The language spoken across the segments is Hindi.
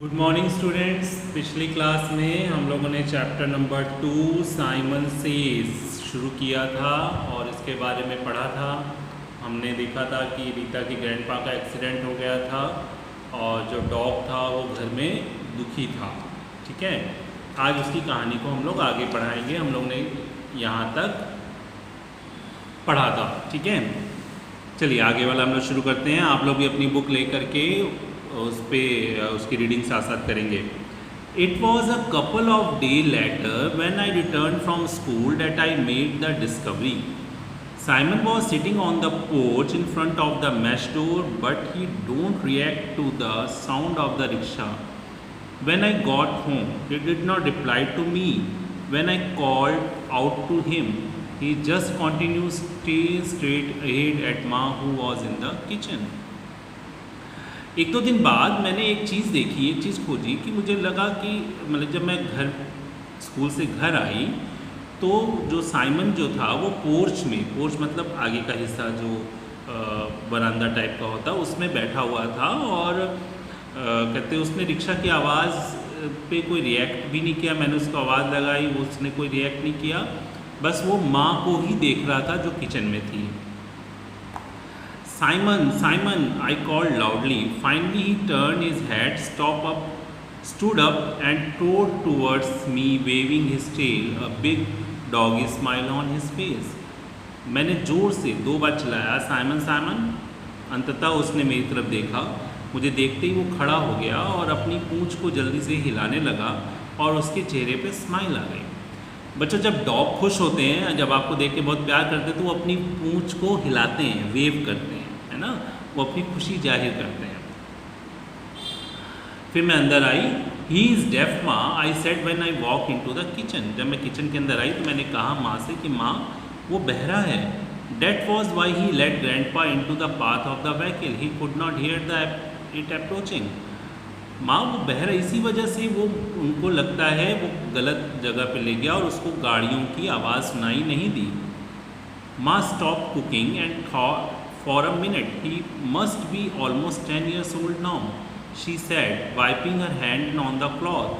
Good morning students. पिछली क्लास में हम लोगों ने चैप्टर नंबर 2 साइमन सेज शुरू किया था और इसके बारे में पढ़ा था। हमने देखा था कि रीता की ग्रैंडपा का एक्सीडेंट हो गया था और जो डॉग था वो घर में दुखी था। ठीक है, आज उसकी कहानी को हम लोग आगे पढ़ाएंगे। हम लोग ने यहाँ तक पढ़ा था। ठीक है, चलिए आगे वाला हम लोग शुरू करते हैं। आप लोग भी अपनी बुक ले करके उस पर उसकी रीडिंग साथ साथ करेंगे। It was a couple of day later when I return from school that I made the discovery Simon was sitting on the porch in front of the mesh door but he don't react to the sound of the rickshaw. When I got home, he did not reply to me. When I called out to him, he just continued staring straight ahead at Ma who was in the kitchen. एक दो दिन बाद मैंने एक चीज़ देखी, एक चीज़ खोजी कि मुझे लगा कि मतलब जब मैं घर स्कूल से घर आई तो जो साइमन जो था वो पोर्च मतलब आगे का हिस्सा जो बरामदा टाइप का होता उसमें बैठा हुआ था और कहते उसने रिक्शा की आवाज़ पे कोई रिएक्ट भी नहीं किया। मैंने उसको आवाज़ लगाई, वो उसने कोई रिएक्ट नहीं किया, बस वो माँ को ही देख रहा था जो किचन में थी। Simon, Simon, I called loudly. Finally, he turned his head, stood up and trotted towards me, waving his tail, a big doggy smile on his face. मैंने ज़ोर से 2 बार चिल्लाया, साइमन साइमन। अंततः उसने मेरी तरफ देखा। मुझे देखते ही वो खड़ा हो गया और अपनी पूँछ को जल्दी से हिलाने लगा और उसके चेहरे पे स्माइल आ गई। बच्चों, जब डॉग खुश होते हैं, जब आपको देख के बहुत प्यार करते हैं तो वो अपनी पूँछ को हिलाते हैं, वेव करते हैं, है ना, वो अपनी खुशी जाहिर करते हैं। फिर मैं अंदर आई। ही इज़ डेफ माँ, I said when I walk into the kitchen. जब मैं किचन के अंदर आई तो मैंने कहा माँ से कि माँ वो बहरा है। That was why he let grandpa into the path of the vehicle, he could not hear it approaching. माँ वो बहरा इसी वजह से वो उनको लगता है वो गलत जगह पे ले गया और उसको गाड़ियों की आवाज़ सुनाई नहीं दी। माँ stop cooking and thought for a minute, he must be almost 10 years old now, she said, wiping her hand on the cloth.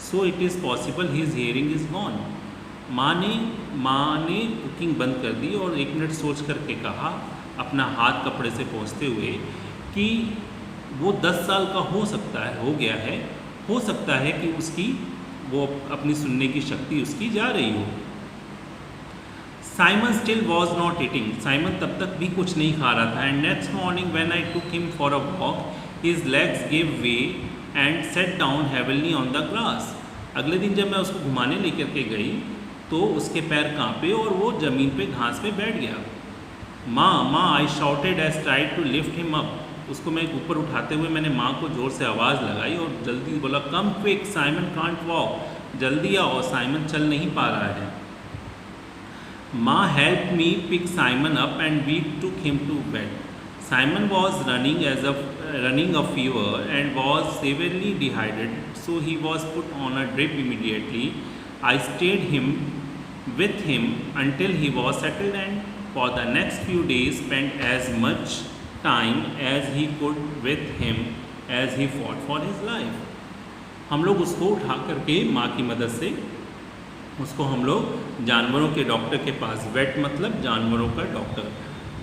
So it is possible his hearing is gone. माँ ने कुकिंग बंद कर दी और 1 मिनट सोच करके कहा, अपना हाथ कपड़े से पोंछते हुए, कि वो 10 साल का हो सकता है कि उसकी वो अपनी सुनने की शक्ति उसकी जा रही हो। Simon still was not eating, Simon तब तक भी कुछ नहीं खा रहा था। And next morning when I took him for a walk, his legs give way and set down heavenly on the grass. अगले दिन जब मैं उसको घुमाने लेकर के गई तो उसके पैर कांपे और वो ज़मीन पे घास पे बैठ गया। माँ I shouted as tried to lift him up. उसको मैं ऊपर उठाते हुए मैंने माँ को ज़ोर से आवाज़ लगाई और जल्दी बोला, कम क्विक, साइमन कांट वॉक, जल्दी आओ, साइमन चल नहीं पा रहा है। Ma helped me pick Simon up and we took him to bed. Simon was running a fever and was severely dehydrated, so he was put on a drip immediately. I stayed with him until he was settled and for the next few days spent as much time as he could with him as he fought for his life. हम लोग उसको उठा करके माँ की मदद से उसको हम लोग जानवरों के डॉक्टर के पास, वेट मतलब जानवरों का डॉक्टर,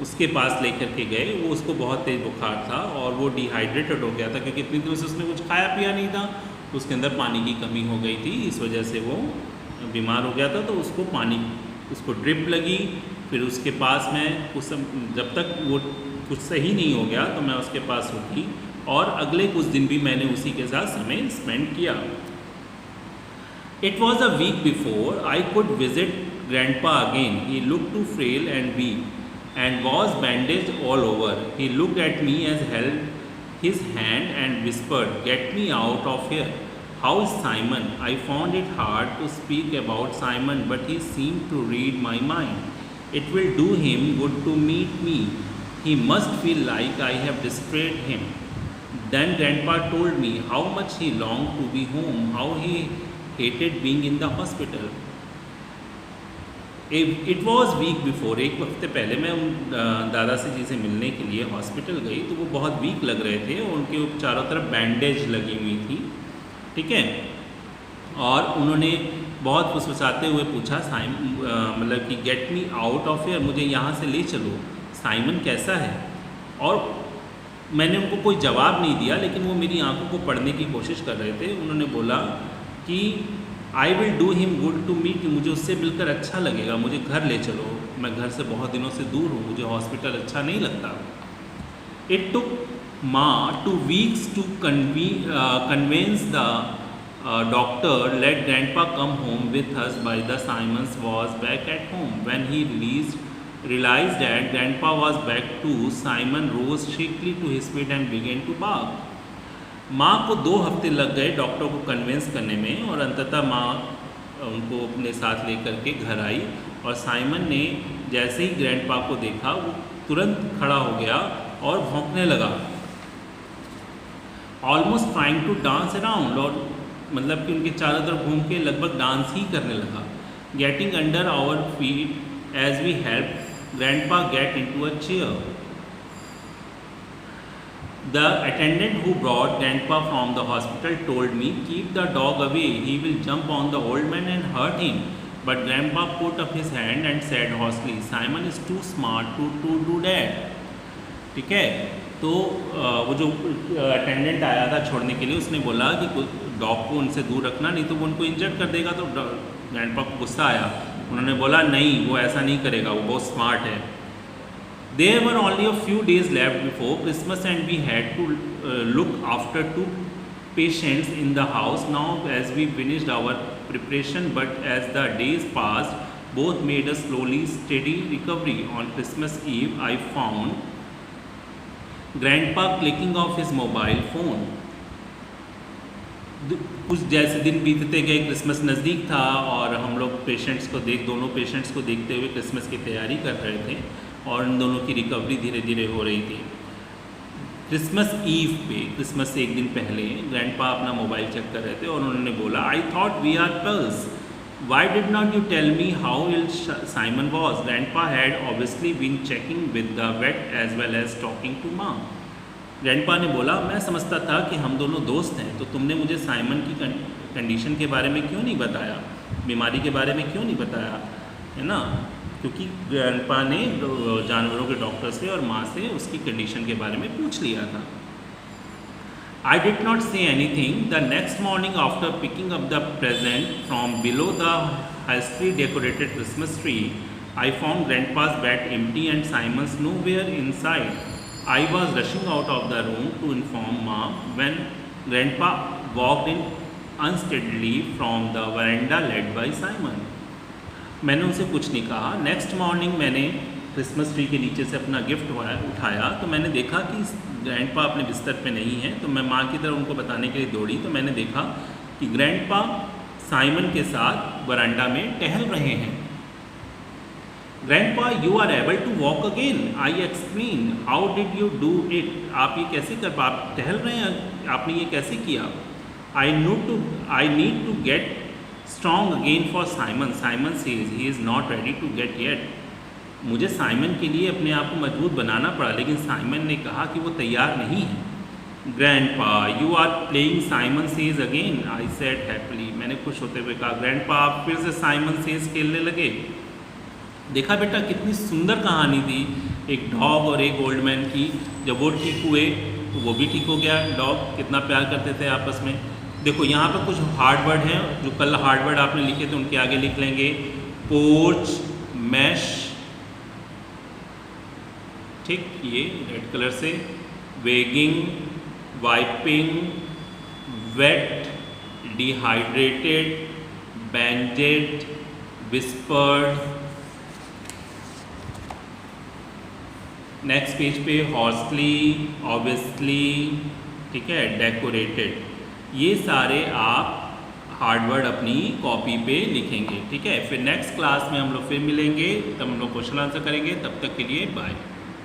उसके पास लेकर के गए। वो उसको बहुत तेज़ बुखार था और वो डिहाइड्रेटेड हो गया था क्योंकि इतनी दिनों से उसने कुछ खाया पिया नहीं था, तो उसके अंदर पानी की कमी हो गई थी, इस वजह से वो बीमार हो गया था। तो उसको ड्रिप लगी। फिर उसके पास में कुछ जब तक वो कुछ सही नहीं हो गया तो मैं उसके पास रुकी और अगले कुछ दिन भी मैंने उसी के साथ समय स्पेंड किया। It was a week before I could visit Grandpa again. He looked too frail and weak and was bandaged all over. He looked at me as held his hand and whispered, get me out of here. How is Simon? I found it hard to speak about Simon, but he seemed to read my mind. It will do him good to meet me. He must feel like I have distressed him. Then Grandpa told me how much he longed to be home, how he hated being in the hospital. It was week before, एक हफ्ते पहले मैं दादा जी से मिलने के लिए हॉस्पिटल गई तो वो बहुत वीक लग रहे थे और उनके चारों तरफ बैंडेज लगी हुई थी। ठीक है। और उन्होंने बहुत फुसफुसाते हुए पूछा मतलब कि get me out of here, मुझे यहाँ से ले चलो, साइमन कैसा है। और मैंने उनको कोई जवाब नहीं दिया, लेकिन वो मेरी आंखों को पढ़ने की कोशिश कर रहे थे। उन्होंने बोला कि I will do him good to meet you, मुझे उससे मिलकर अच्छा लगेगा, मुझे घर ले चलो, मैं घर से बहुत दिनों से दूर हूँ, मुझे हॉस्पिटल अच्छा नहीं लगता। It took Ma 2 weeks to convince the doctor let Grandpa come home with us by the Simons was back at home. When he realized that Grandpa was back too, Simon rose shakily to his feet and began to bark. माँ को 2 हफ्ते लग गए डॉक्टर को कन्विंस करने में, और अंततः माँ उनको अपने साथ लेकर के घर आई। और साइमन ने जैसे ही ग्रैंडपा को देखा वो तुरंत खड़ा हो गया और भौंकने लगा, almost trying to dance around, और मतलब कि उनके चारों तरफ घूम के लगभग डांस ही करने लगा। Getting under our feet as we help grandpa get into a chair. The attendant who brought grandpa from the hospital told me keep the dog away, he will jump on the old man and hurt him, but grandpa put up his hand and said hoarsely Simon is too smart to do that. ठीक है, तो वो जो अटेंडेंट आया था छोड़ने के लिए, उसने बोला कि डॉग को उनसे दूर रखना, नहीं तो वो उनको इंजर्ड कर देगा। तो ग्रैंडपा को गुस्सा आया, उन्होंने बोला नहीं, वो ऐसा नहीं करेगा, वो बहुत स्मार्ट है। There were only a few days left before Christmas and we had to look after 2 patients in the house now as we finished our preparation, but as the days passed both made a slowly steady recovery. On Christmas eve I found grandpa clicking off his mobile phone. कुछ जैसे दिन बीतते गए, क्रिसमस नज़दीक था और हम लोग दोनों पेशेंट्स को देखते हुए क्रिसमस की तैयारी कर रहे थे, और इन दोनों की रिकवरी धीरे धीरे हो रही थी। क्रिसमस ईव पे, क्रिसमस से एक दिन पहले, ग्रैंडपा अपना मोबाइल चेक कर रहे थे और उन्होंने बोला I thought we are pals, why did not you tell me how ill Simon was? Grandpa had obviously been checking with the vet as well as talking to Mom. Grandpa ने बोला मैं समझता था कि हम दोनों दोस्त हैं, तो तुमने मुझे साइमन की कंडीशन के बारे में क्यों नहीं बताया, बीमारी के बारे में क्यों नहीं बताया, है ना। क्योंकि ग्रैंडपा ने जानवरों के डॉक्टर से और माँ से उसकी कंडीशन के बारे में पूछ लिया था। I did not say anything. The next morning, after picking up the present from below the hastily decorated Christmas tree, I found Grandpa's bed empty and Simon's nowhere inside. I was rushing out of the room to inform Mom when Grandpa walked in unsteadily from the veranda led by Simon. मैंने उनसे कुछ नहीं कहा। नेक्स्ट मॉर्निंग मैंने क्रिसमस ट्री के नीचे से अपना गिफ्ट उठाया, तो मैंने देखा कि ग्रैंडपा अपने बिस्तर पे नहीं है। तो मैं माँ की तरफ उनको बताने के लिए दौड़ी, तो मैंने देखा कि ग्रैंडपा साइमन के साथ वरांडा में टहल रहे हैं। Grandpa you are able to walk again, I explain, how did you do it, आप ये कैसे आप टहल रहे हैं, आपने ये कैसे किया। I need to get strong again for Simon, Simon says he is not ready to get yet. मुझे साइमन के लिए अपने आप को मजबूत बनाना पड़ा, लेकिन साइमन ने कहा कि वो तैयार नहीं है। Grandpa you are playing Simon says again, I said happily, मैंने खुश होते हुए कहा ग्रैंडपा आप फिर से साइमन सेज खेलने लगे। देखा बेटा कितनी सुंदर कहानी थी एक डॉग और एक ओल्ड मैन की। जब वो ठीक हुए तो वो भी ठीक हो गया, डॉग कितना प्यार करते थे आपस में। देखो यहाँ पर कुछ हार्ड वर्ड हैं, जो कल हार्ड वर्ड आपने लिखे थे उनके आगे लिख लेंगे, पोर्च, मैश, ठीक, ये रेड कलर से, wagging, wiping, wet, dehydrated, banded, whispered. Next page पे हॉर्सली, ऑब्वियसली, ठीक है, डेकोरेटेड। ये सारे आप हार्डवर्ड अपनी कॉपी पे लिखेंगे, ठीक है। फिर नेक्स्ट क्लास में हम लोग फिर मिलेंगे, तब हम लोग क्वेश्चन आंसर करेंगे। तब तक के लिए बाय।